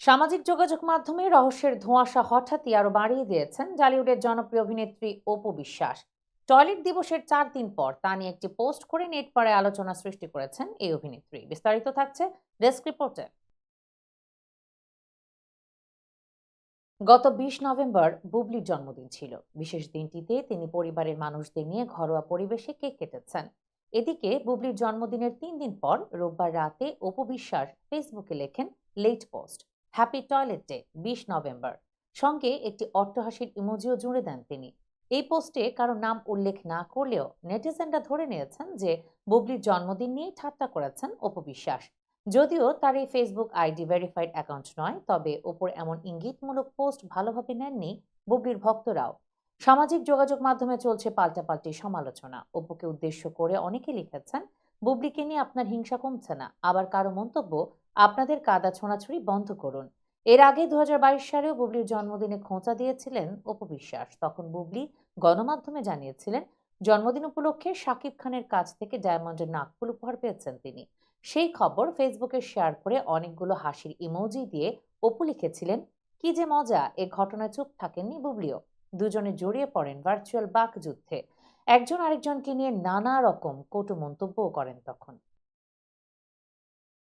সামাজিক যোগাযোগ মাধ্যমে রহস্যের ধোঁয়াশা হঠাৎই আরো বাড়িয়ে দিয়েছেন বলিউডের জনপ্রিয় অভিনেত্রী অপু বিশ্বাস। টয়লেট দিবসের 4 দিন পর তা নিয়ে একটি পোস্ট করে নেট পাড়ায় আলোচনা সৃষ্টি করেছেন এই অভিনেত্রী। বিস্তারিত থাকছে ডেস্ক রিপোর্টে। গত 20 নভেম্বর বুবলির জন্মদিন ছিল। বিশেষ দিনটিতে তিনি পরিবারের মানুষদের নিয়ে ঘরোয়া পরিবেশে কেক কেটেছেন। এদিকে বুবলির জন্মদিনের 3 দিন পর রোববার রাতে অপু বিশ্বাস ফেসবুকে লেখেন late post, happy toilet day 20 November. সঙ্গে একটি অট্টহাসির ইমোজিও জুড়ে দেন তিনি। এই পোস্টে কারো নাম উল্লেখ না করলেও নেটিজেনরা ধরে নিয়েছেন যে বুবলির জন্মদিন নিয়েই ঠাট্টা করেছেন অপু বিশ্বাস। যদিও তার এই ফেসবুক আইডি ভেরিফাইড অ্যাকাউন্ট নয়, তবে ওপর এমন ইঙ্গিতমূলক পোস্ট ভালোভাবে নেননি বুবলির ভক্তরাও। সামাজিক যোগাযোগ মাধ্যমে চলছে পাল্টাপাল্টি সমালোচনা। অপুকে উদ্দেশ্য করে অনেকে লিখেছেন, বুবলিকে নিয়ে আপনার হিংসা কমছে না। আবার কারো মন্তব্য, আপনাদের কাদা ছোঁড়াছুড়ি বন্ধ করুন। এর আগে 2022 সালেও বুবলির জন্মদিনে খোঁচা দিয়েছিলেন অপু বিশ্বাস। তখন বুবলি গণমাধ্যমে জানিয়েছিলেন, জন্মদিন উপলক্ষে শাকিব খানের কাছ থেকে ডায়মন্ডের নাকফুল উপহার পেয়েছেন তিনি। সেই খবর ফেসবুকে শেয়ার করে অনেকগুলো হাসির ইমোজি দিয়ে অপু লিখেছিলেন, কি যে মজা, এ ঘটনায় চুপ থাকেননি বুবলিও। দুজনে জড়িয়ে পড়েন ভার্চুয়াল বাকযুদ্ধে। একজন আরেকজনকে নিয়ে নানা রকম কটু মন্তব্যও করেন তখন।